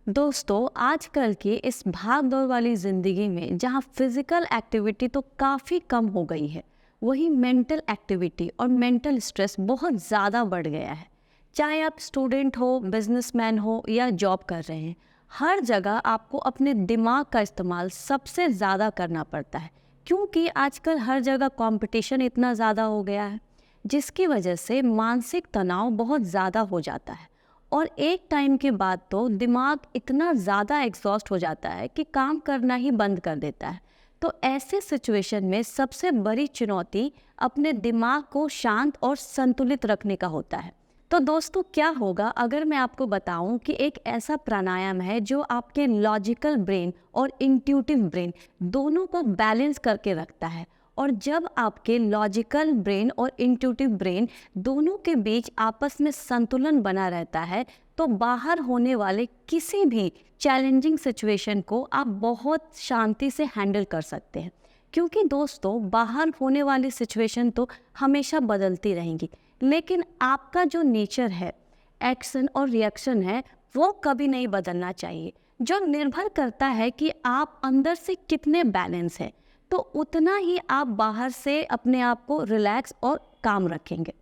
दोस्तों, आजकल की इस भाग-दौड़ वाली ज़िंदगी में जहाँ फिज़िकल एक्टिविटी तो काफ़ी कम हो गई है, वहीं मेंटल एक्टिविटी और मेंटल स्ट्रेस बहुत ज़्यादा बढ़ गया है। चाहे आप स्टूडेंट हो, बिजनेसमैन हो या जॉब कर रहे हैं, हर जगह आपको अपने दिमाग का इस्तेमाल सबसे ज़्यादा करना पड़ता है, क्योंकि आजकल हर जगह कंपटीशन इतना ज़्यादा हो गया है, जिसकी वजह से मानसिक तनाव बहुत ज़्यादा हो जाता है। और एक टाइम के बाद तो दिमाग इतना ज़्यादा एग्जॉस्ट हो जाता है कि काम करना ही बंद कर देता है। तो ऐसे सिचुएशन में सबसे बड़ी चुनौती अपने दिमाग को शांत और संतुलित रखने का होता है। तो दोस्तों, क्या होगा अगर मैं आपको बताऊं कि एक ऐसा प्राणायाम है जो आपके लॉजिकल ब्रेन और इंट्यूटिव ब्रेन दोनों को बैलेंस करके रखता है। और जब आपके लॉजिकल ब्रेन और इंट्यूटिव ब्रेन दोनों के बीच आपस में संतुलन बना रहता है, तो बाहर होने वाले किसी भी चैलेंजिंग सिचुएशन को आप बहुत शांति से हैंडल कर सकते हैं। क्योंकि दोस्तों, बाहर होने वाली सिचुएशन तो हमेशा बदलती रहेंगी, लेकिन आपका जो नेचर है, एक्शन और रिएक्शन है, वो कभी नहीं बदलना चाहिए। जो निर्भर करता है कि आप अंदर से कितने बैलेंस हैं, तो उतना ही आप बाहर से अपने आप को रिलैक्स और काम रखेंगे।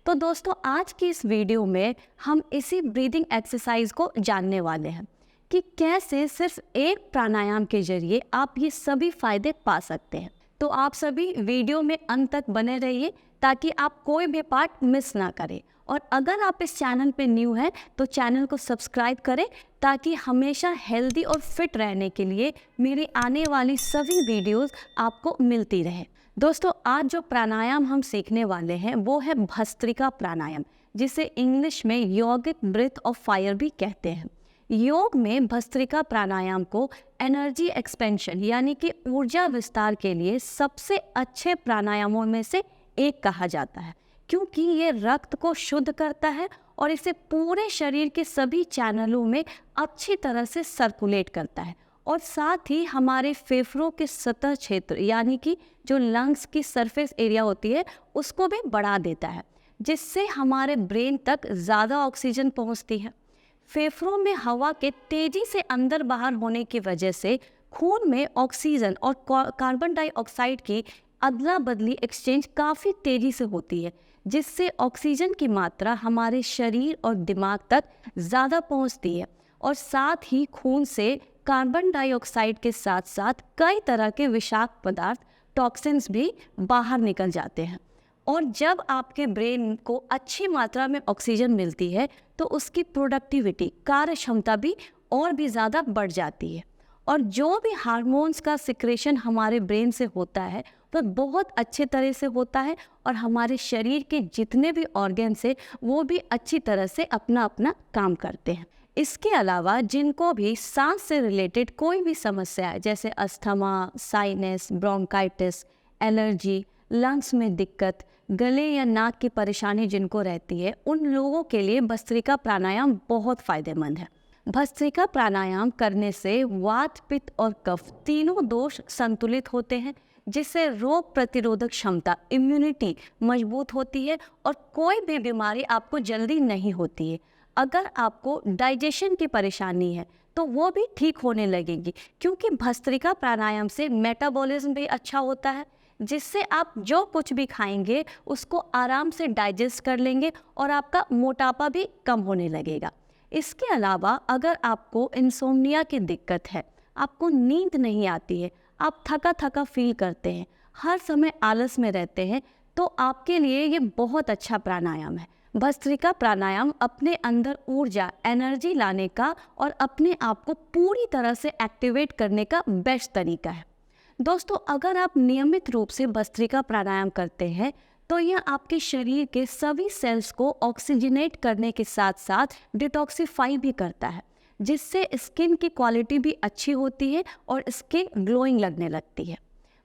तो दोस्तों, आज की इस वीडियो में हम इसी ब्रीदिंग एक्सरसाइज को जानने वाले हैं कि कैसे सिर्फ एक प्राणायाम के जरिए आप ये सभी फायदे पा सकते हैं। तो आप सभी वीडियो में अंत तक बने रहिए ताकि आप कोई भी पार्ट मिस ना करें। और अगर आप इस चैनल पे न्यू हैं तो चैनल को सब्सक्राइब करें ताकि हमेशा हेल्दी और फिट रहने के लिए मेरी आने वाली सभी वीडियोस आपको मिलती रहे। दोस्तों, आज जो प्राणायाम हम सीखने वाले हैं वो है भस्त्रिका प्राणायाम, जिसे इंग्लिश में योगिक ब्रीथ ऑफ फायर भी कहते हैं। योग में भस्त्रिका प्राणायाम को एनर्जी एक्सपेंशन यानी कि ऊर्जा विस्तार के लिए सबसे अच्छे प्राणायामों में से एक कहा जाता है, क्योंकि ये रक्त को शुद्ध करता है और इसे पूरे शरीर के सभी चैनलों में अच्छी तरह से सर्कुलेट करता है। और साथ ही हमारे फेफड़ों के सतह क्षेत्र यानी कि जो लंग्स की सरफेस एरिया होती है, उसको भी बढ़ा देता है, जिससे हमारे ब्रेन तक ज़्यादा ऑक्सीजन पहुंचती है। फेफड़ों में हवा के तेजी से अंदर बाहर होने की वजह से खून में ऑक्सीजन और कार्बन डाइऑक्साइड की अदला बदली एक्सचेंज काफ़ी तेजी से होती है, जिससे ऑक्सीजन की मात्रा हमारे शरीर और दिमाग तक ज़्यादा पहुंचती है। और साथ ही खून से कार्बन डाइऑक्साइड के साथ साथ कई तरह के विषाक्त पदार्थ, टॉक्सिन्स भी बाहर निकल जाते हैं। और जब आपके ब्रेन को अच्छी मात्रा में ऑक्सीजन मिलती है तो उसकी प्रोडक्टिविटी, कार्य क्षमता भी और भी ज़्यादा बढ़ जाती है। और जो भी हार्मोन्स का सिक्रेशन हमारे ब्रेन से होता है वह बहुत अच्छे तरह से होता है, और हमारे शरीर के जितने भी ऑर्गन्स हैं वो भी अच्छी तरह से अपना अपना काम करते हैं। इसके अलावा जिनको भी सांस से रिलेटेड कोई भी समस्या है, जैसे asthma, sinus, bronchitis, allergy, lungs में दिक्कत, गले या नाक की परेशानी जिनको रहती है, उन लोगों के लिए भस्त्रिका प्राणायाम बहुत फायदेमंद है। भस्त्रिका प्राणायाम करने से वात, पित्त और कफ तीनों दोष संतुलित होते हैं, जिससे रोग प्रतिरोधक क्षमता, इम्यूनिटी मजबूत होती है और कोई भी बीमारी आपको जल्दी नहीं होती है। अगर आपको डाइजेशन की परेशानी है तो वो भी ठीक होने लगेगी, क्योंकि भस्त्रिका प्राणायाम से मेटाबॉलिज्म भी अच्छा होता है, जिससे आप जो कुछ भी खाएंगे उसको आराम से डाइजेस्ट कर लेंगे और आपका मोटापा भी कम होने लगेगा। इसके अलावा अगर आपको इंसोम्निया की दिक्कत है, आपको नींद नहीं आती है, आप थका थका फील करते हैं, हर समय आलस में रहते हैं, तो आपके लिए ये बहुत अच्छा प्राणायाम है। भस्त्रिका प्राणायाम अपने अंदर ऊर्जा, एनर्जी लाने का और अपने आप को पूरी तरह से एक्टिवेट करने का बेस्ट तरीका है। दोस्तों, अगर आप नियमित रूप से भस्त्रिका प्राणायाम करते हैं तो यह आपके शरीर के सभी सेल्स को ऑक्सीजनेट करने के साथ साथ डिटॉक्सिफाई भी करता है, जिससे स्किन की क्वालिटी भी अच्छी होती है और स्किन ग्लोइंग लगने लगती है।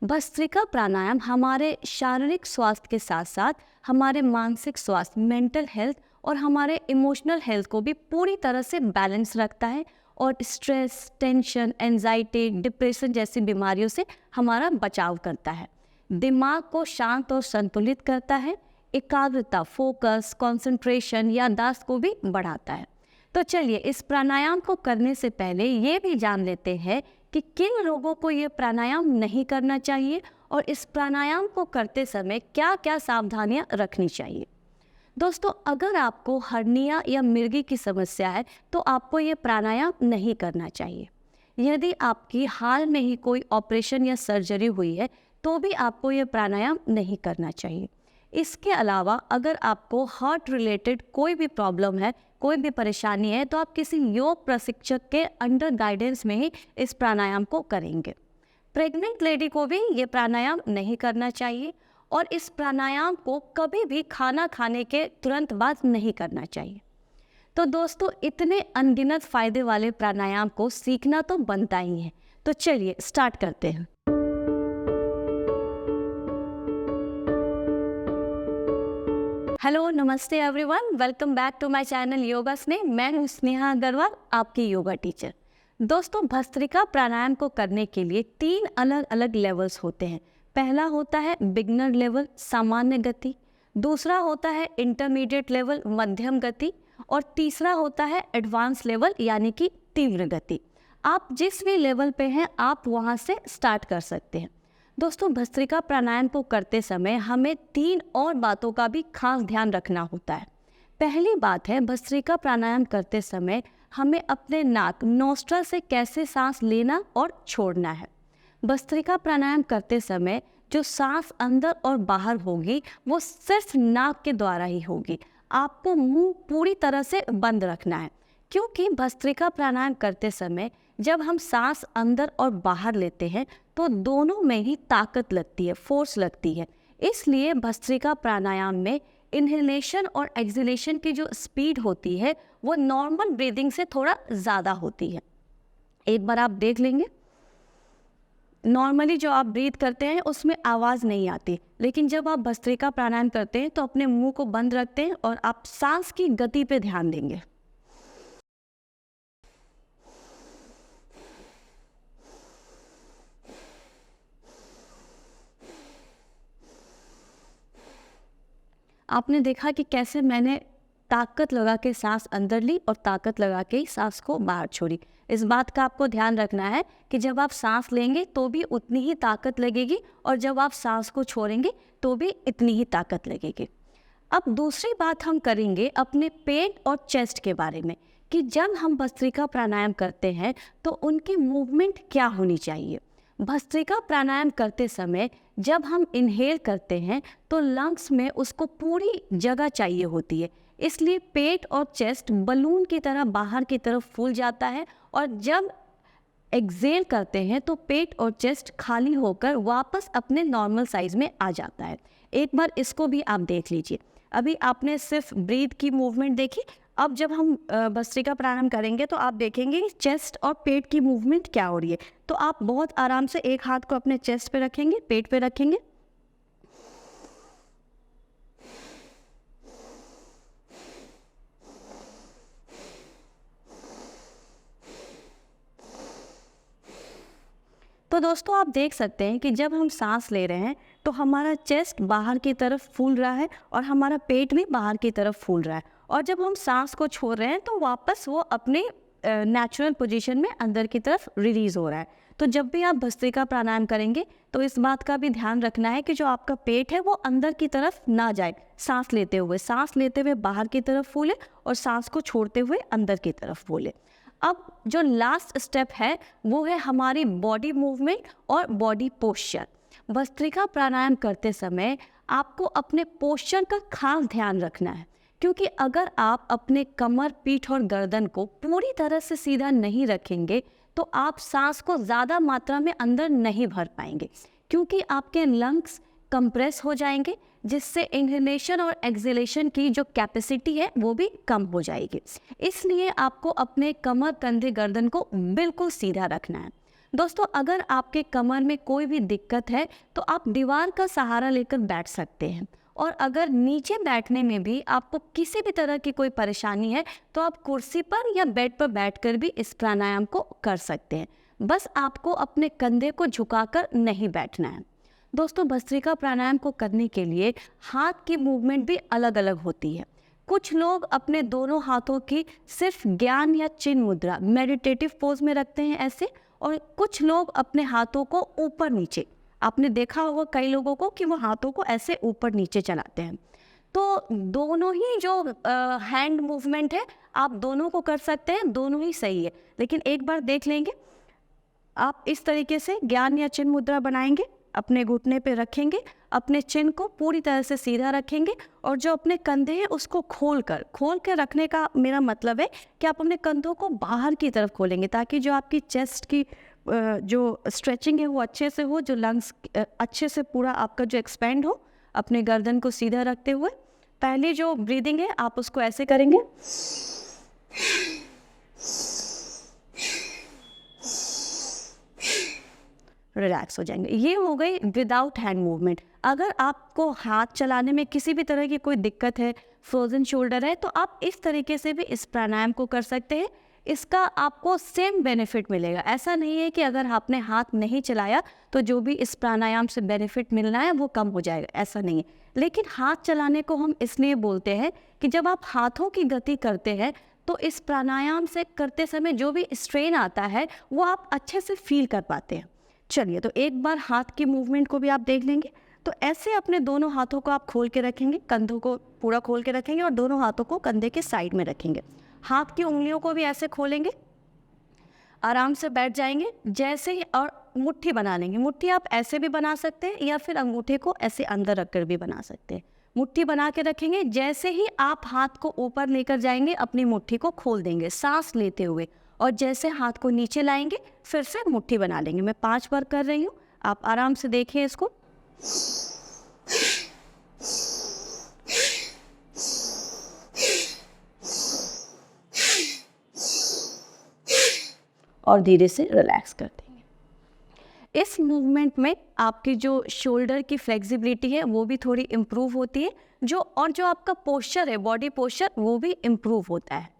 भस्त्रिका प्राणायाम हमारे शारीरिक स्वास्थ्य के साथ साथ हमारे मानसिक स्वास्थ्य, मेंटल हेल्थ और हमारे इमोशनल हेल्थ को भी पूरी तरह से बैलेंस रखता है और स्ट्रेस, टेंशन, एंजाइटी, डिप्रेशन जैसी बीमारियों से हमारा बचाव करता है। दिमाग को शांत और संतुलित करता है, एकाग्रता, फोकस, कंसंट्रेशन, याददाश्त को भी बढ़ाता है। तो चलिए इस प्राणायाम को करने से पहले ये भी जान लेते हैं कि किन लोगों को ये प्राणायाम नहीं करना चाहिए और इस प्राणायाम को करते समय क्या क्या सावधानियां रखनी चाहिए। दोस्तों, अगर आपको हर्निया या मिर्गी की समस्या है तो आपको ये प्राणायाम नहीं करना चाहिए। यदि आपकी हाल में ही कोई ऑपरेशन या सर्जरी हुई है तो भी आपको ये प्राणायाम नहीं करना चाहिए। इसके अलावा अगर आपको हार्ट रिलेटेड कोई भी प्रॉब्लम है, कोई भी परेशानी है, तो आप किसी योग प्रशिक्षक के अंडर गाइडेंस में ही इस प्राणायाम को करेंगे। प्रेग्नेंट लेडी को भी ये प्राणायाम नहीं करना चाहिए और इस प्राणायाम को कभी भी खाना खाने के तुरंत बाद नहीं करना चाहिए। तो दोस्तों, इतने अनगिनत फायदे वाले प्राणायाम को सीखना तो बनता ही है। तो चलिए स्टार्ट करते हैं। हेलो, नमस्ते everyone, welcome back to my channel Yoga Sneh. मैं हूँ स्नेहा अग्रवाल, आपकी योगा टीचर। दोस्तों, भस्त्रिका प्राणायाम को करने के लिए 3 अलग अलग लेवल्स होते हैं। पहला होता है बिगनर लेवल, सामान्य गति। दूसरा होता है इंटरमीडिएट लेवल, मध्यम गति। और तीसरा होता है एडवांस लेवल यानी कि तीव्र गति। आप जिस भी लेवल पे हैं आप वहाँ से स्टार्ट कर सकते हैं। दोस्तों, भस्त्रिका प्राणायाम को करते समय हमें 3 और बातों का भी खास ध्यान रखना होता है। पहली बात है, भस्त्रिका प्राणायाम करते समय हमें अपने नाक नोस्ट्रल से कैसे सांस लेना और छोड़ना है। भस्त्रिका प्राणायाम करते समय जो सांस अंदर और बाहर होगी वो सिर्फ नाक के द्वारा ही होगी। आपको मुंह पूरी तरह से बंद रखना है, क्योंकि भस्त्रिका प्राणायाम करते समय जब हम सांस अंदर और बाहर लेते हैं तो दोनों में ही ताकत लगती है, फोर्स लगती है। इसलिए भस्त्रिका प्राणायाम में इनहेलेशन और एक्सहेलेशन की जो स्पीड होती है वो नॉर्मल ब्रीदिंग से थोड़ा ज़्यादा होती है। एक बार आप देख लेंगे, नॉर्मली जो आप ब्रीथ करते हैं उसमें आवाज़ नहीं आती, लेकिन जब आप भस्त्रिका प्राणायाम करते हैं तो अपने मुंह को बंद रखते हैं और आप सांस की गति पे ध्यान देंगे। आपने देखा कि कैसे मैंने ताकत लगा के सांस अंदर ली और ताकत लगा के ही सांस को बाहर छोड़ी। इस बात का आपको ध्यान रखना है कि जब आप सांस लेंगे तो भी उतनी ही ताकत लगेगी और जब आप सांस को छोड़ेंगे तो भी इतनी ही ताकत लगेगी। अब दूसरी बात हम करेंगे अपने पेट और चेस्ट के बारे में कि जब हम भस्त्रिका प्राणायाम करते हैं तो उनकी मूवमेंट क्या होनी चाहिए। भस्त्रिका प्राणायाम करते समय जब हम इनहेल करते हैं तो लंग्स में उसको पूरी जगह चाहिए होती है, इसलिए पेट और चेस्ट बलून की तरह बाहर की तरफ फूल जाता है और जब एक्सहेल करते हैं तो पेट और चेस्ट खाली होकर वापस अपने नॉर्मल साइज में आ जाता है। एक बार इसको भी आप देख लीजिए। अभी आपने सिर्फ ब्रीथ की मूवमेंट देखी, अब जब हम भस्त्रिका प्राणायाम करेंगे तो आप देखेंगे कि चेस्ट और पेट की मूवमेंट क्या हो रही है। तो आप बहुत आराम से एक हाथ को अपने चेस्ट पे रखेंगे, पेट पे रखेंगे, तो दोस्तों आप देख सकते हैं कि जब हम सांस ले रहे हैं तो हमारा चेस्ट बाहर की तरफ फूल रहा है और हमारा पेट भी बाहर की तरफ फूल रहा है, और जब हम सांस को छोड़ रहे हैं तो वापस वो अपने नेचुरल पोजीशन में अंदर की तरफ रिलीज हो रहा है। तो जब भी आप भस्त्रिका प्राणायाम करेंगे तो इस बात का भी ध्यान रखना है कि जो आपका पेट है वो अंदर की तरफ ना जाए। सांस लेते हुए बाहर की तरफ फूले और सांस को छोड़ते हुए अंदर की तरफ फूले। अब जो लास्ट स्टेप है वो है हमारी बॉडी मूवमेंट और बॉडी पोस्चर। भस्त्रिका प्राणायाम करते समय आपको अपने पोस्चर का खास ध्यान रखना है, क्योंकि अगर आप अपने कमर, पीठ और गर्दन को पूरी तरह से सीधा नहीं रखेंगे तो आप सांस को ज़्यादा मात्रा में अंदर नहीं भर पाएंगे, क्योंकि आपके लंग्स कंप्रेस हो जाएंगे, जिससे इनहेलेशन और एक्सहेलेशन की जो कैपेसिटी है वो भी कम हो जाएगी। इसलिए आपको अपने कमर, कंधे, गर्दन को बिल्कुल सीधा रखना है। दोस्तों, अगर आपके कमर में कोई भी दिक्कत है तो आप दीवार का सहारा लेकर बैठ सकते हैं, और अगर नीचे बैठने में भी आपको किसी भी तरह की कोई परेशानी है तो आप कुर्सी पर या बेड पर बैठकर भी इस प्राणायाम को कर सकते हैं। बस आपको अपने कंधे को झुकाकर नहीं बैठना है। दोस्तों, भस्त्रिका प्राणायाम को करने के लिए हाथ की मूवमेंट भी अलग अलग होती है। कुछ लोग अपने दोनों हाथों की सिर्फ ज्ञान या चिन्ह मुद्रा मेडिटेटिव पोज में रखते हैं ऐसे, और कुछ लोग अपने हाथों को ऊपर नीचे, आपने देखा होगा कई लोगों को कि वो हाथों को ऐसे ऊपर नीचे चलाते हैं। तो दोनों ही जो हैंड मूवमेंट है आप दोनों को कर सकते हैं, दोनों ही सही है। लेकिन एक बार देख लेंगे, आप इस तरीके से ज्ञान या चिन्ह मुद्रा बनाएंगे, अपने घुटने पे रखेंगे, अपने चिन्ह को पूरी तरह से सीधा रखेंगे, और जो अपने कंधे हैं उसको खोल कर रखने का मेरा मतलब है कि आप अपने कंधों को बाहर की तरफ खोलेंगे, ताकि जो आपकी चेस्ट की जो स्ट्रेचिंग है वो अच्छे से हो, जो लंग्स अच्छे से पूरा आपका जो एक्सपेंड हो। अपने गर्दन को सीधा रखते हुए पहले जो ब्रीदिंग है आप उसको ऐसे करेंगे, रिलैक्स हो जाएंगे। ये हो गई विदाउट हैंड मूवमेंट। अगर आपको हाथ चलाने में किसी भी तरह की कोई दिक्कत है, फ्रोजन शोल्डर है, तो आप इस तरीके से भी इस प्राणायाम को कर सकते हैं। इसका आपको सेम बेनिफिट मिलेगा। ऐसा नहीं है कि अगर आपने हाथ नहीं चलाया तो जो भी इस प्राणायाम से बेनिफिट मिलना है वो कम हो जाएगा, ऐसा नहीं है। लेकिन हाथ चलाने को हम इसलिए बोलते हैं कि जब आप हाथों की गति करते हैं तो इस प्राणायाम से करते समय जो भी स्ट्रेन आता है वो आप अच्छे से फील कर पाते हैं। चलिए, तो एक बार हाथ की मूवमेंट को भी आप देख लेंगे। तो ऐसे अपने दोनों हाथों को आप खोल के रखेंगे, कंधों को पूरा खोल के रखेंगे और दोनों हाथों को कंधे के साइड में रखेंगे। हाथ की उंगलियों को भी ऐसे खोलेंगे, आराम से बैठ जाएंगे जैसे ही, और मुट्ठी बना लेंगे। मुट्ठी आप ऐसे भी बना सकते हैं या फिर अंगूठे को ऐसे अंदर रखकर भी बना सकते हैं। मुट्ठी बना के रखेंगे, जैसे ही आप हाथ को ऊपर लेकर जाएंगे अपनी मुट्ठी को खोल देंगे सांस लेते हुए, और जैसे हाथ को नीचे लाएंगे फिर से मुट्ठी बना लेंगे। मैं 5 बार कर रही हूँ, आप आराम से देखिए इसको। और धीरे से रिलैक्स कर देंगे। इस मूवमेंट में आपकी जो शोल्डर की फ्लेक्सिबिलिटी है वो भी थोड़ी इम्प्रूव होती है, जो आपका पोस्चर है, बॉडी पोस्चर, वो भी इम्प्रूव होता है।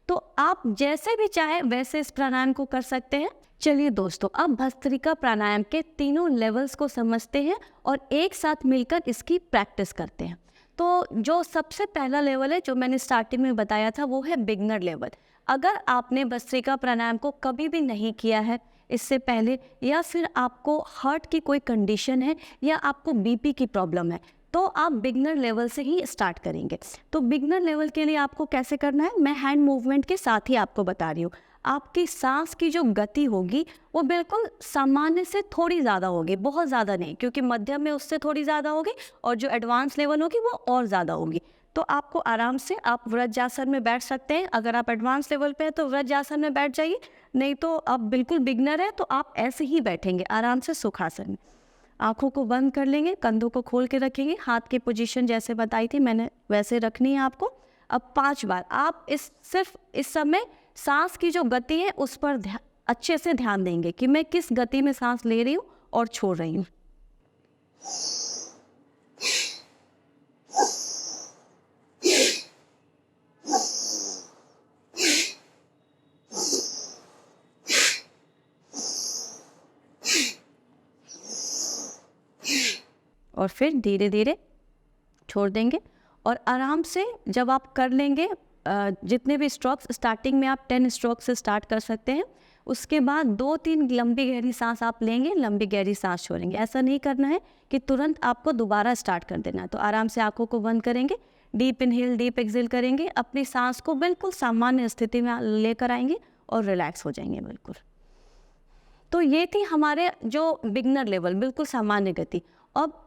तो आप जैसे भी चाहे वैसे इस प्राणायाम को कर सकते हैं। चलिए दोस्तों, अब भस्त्रिका प्राणायाम के तीनों लेवल्स को समझते हैं और एक साथ मिलकर इसकी प्रैक्टिस करते हैं। तो जो सबसे पहला लेवल है, जो मैंने स्टार्टिंग में बताया था, वो है बिगनर लेवल। अगर आपने भस्त्रिका प्राणायाम को कभी भी नहीं किया है इससे पहले, या फिर आपको हार्ट की कोई कंडीशन है या आपको बीपी की प्रॉब्लम है, तो आप बिगनर लेवल से ही स्टार्ट करेंगे। तो बिगनर लेवल के लिए आपको कैसे करना है, मैं हैंड मूवमेंट के साथ ही आपको बता रही हूँ। आपकी सांस की जो गति होगी वो बिल्कुल सामान्य से थोड़ी ज़्यादा होगी, बहुत ज़्यादा नहीं, क्योंकि मध्यम में उससे थोड़ी ज़्यादा होगी और जो एडवांस लेवल होगी वो और ज़्यादा होगी। तो आपको आराम से, आप वज्रासन में बैठ सकते हैं। अगर आप एडवांस लेवल पे हैं तो वज्रासन में बैठ जाइए, नहीं तो आप बिल्कुल बिगनर है तो आप ऐसे ही बैठेंगे आराम से सुखासन में। आँखों को बंद कर लेंगे, कंधों को खोल के रखेंगे, हाथ की पोजीशन जैसे बताई थी मैंने वैसे रखनी है आपको। अब 5 बार आप सिर्फ इस समय सांस की जो गति है उस पर अच्छे से ध्यान देंगे कि मैं किस गति में सांस ले रही हूँ और छोड़ रही हूँ। और फिर धीरे धीरे छोड़ देंगे। और आराम से जब आप कर लेंगे, जितने भी स्ट्रोक्स, स्टार्टिंग में आप 10 स्ट्रोक से स्टार्ट कर सकते हैं। उसके बाद 2-3 लंबी गहरी सांस आप लेंगे, लंबी गहरी सांस छोड़ेंगे। ऐसा नहीं करना है कि तुरंत आपको दोबारा स्टार्ट कर देना है। तो आराम से आंखों को बंद करेंगे, डीप इनहेल डीप एक्सहेल करेंगे, अपनी सांस को बिल्कुल सामान्य स्थिति में लेकर आएंगे और रिलैक्स हो जाएंगे बिल्कुल। तो ये थी हमारे जो बिगनर लेवल, बिल्कुल सामान्य गति। अब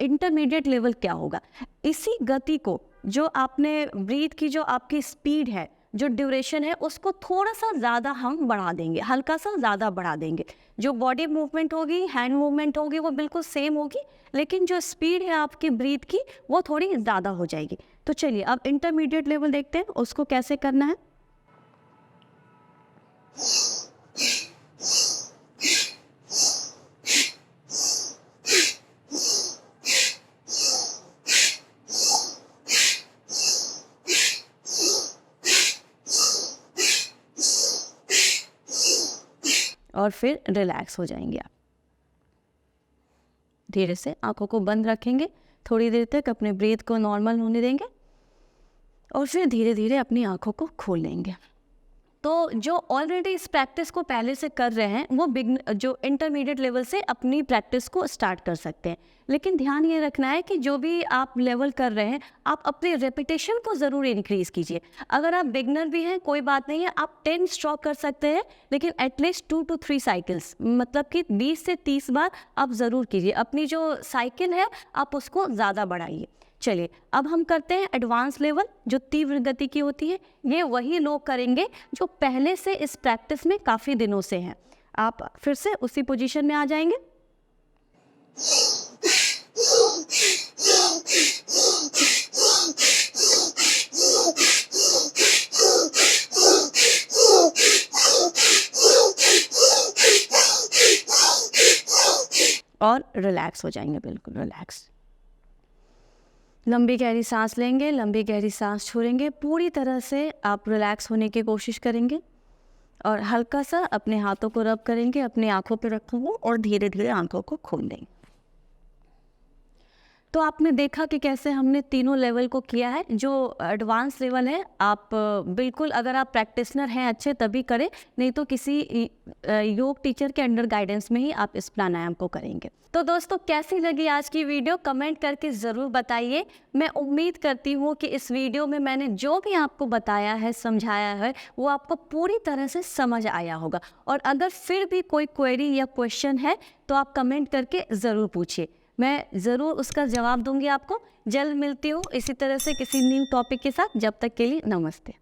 इंटरमीडिएट लेवल क्या होगा, इसी गति को, जो आपने ब्रीथ की जो आपकी स्पीड है, जो ड्यूरेशन है, उसको थोड़ा सा ज़्यादा हम बढ़ा देंगे, हल्का सा ज़्यादा बढ़ा देंगे। जो बॉडी मूवमेंट होगी, हैंड मूवमेंट होगी, वो बिल्कुल सेम होगी, लेकिन जो स्पीड है आपकी ब्रीथ की वो थोड़ी ज़्यादा हो जाएगी। तो चलिए अब इंटरमीडिएट लेवल देखते हैं, उसको कैसे करना है। और फिर रिलैक्स हो जाएंगे आप। धीरे से आंखों को बंद रखेंगे, थोड़ी देर तक अपने ब्रीथ को नॉर्मल होने देंगे। और फिर धीरे धीरे अपनी आँखों को खोल लेंगे। तो जो ऑलरेडी इस प्रैक्टिस को पहले से कर रहे हैं वो जो इंटरमीडिएट लेवल से अपनी प्रैक्टिस को स्टार्ट कर सकते हैं। लेकिन ध्यान ये रखना है कि जो भी आप लेवल कर रहे हैं आप अपने रेपिटेशन को ज़रूर इंक्रीज़ कीजिए। अगर आप बिगनर भी हैं कोई बात नहीं है, आप 10 स्ट्रोक कर सकते हैं, लेकिन एटलीस्ट 2 to 3 साइकिल्स, मतलब कि 20 से 30 बार आप ज़रूर कीजिए। अपनी जो साइकिल है आप उसको ज़्यादा बढ़ाइए। चलिए अब हम करते हैं एडवांस लेवल, जो तीव्र गति की होती है। ये वही लोग करेंगे जो पहले से इस प्रैक्टिस में काफ़ी दिनों से हैं। आप फिर से उसी पोजीशन में आ जाएंगे। और रिलैक्स हो जाएंगे, बिल्कुल रिलैक्स। लंबी गहरी सांस लेंगे, लंबी गहरी सांस छोड़ेंगे। पूरी तरह से आप रिलैक्स होने की कोशिश करेंगे और हल्का सा अपने हाथों को रब करेंगे, अपनी आंखों पर रखेंगे और धीरे धीरे आंखों को खोल देंगे। तो आपने देखा कि कैसे हमने तीनों लेवल को किया है। जो एडवांस लेवल है आप बिल्कुल, अगर आप प्रैक्टिशनर हैं अच्छे तभी करें, नहीं तो किसी योग टीचर के अंडर गाइडेंस में ही आप इस प्राणायाम को करेंगे। तो दोस्तों कैसी लगी आज की वीडियो कमेंट करके ज़रूर बताइए। मैं उम्मीद करती हूँ कि इस वीडियो में मैंने जो भी आपको बताया है, समझाया है, वो आपको पूरी तरह से समझ आया होगा। और अगर फिर भी कोई क्वेरी या क्वेश्चन है तो आप कमेंट करके ज़रूर पूछिए, मैं ज़रूर उसका जवाब दूंगी आपको। जल्द मिलती हूँ इसी तरह से किसी न्यू टॉपिक के साथ। जब तक के लिए नमस्ते।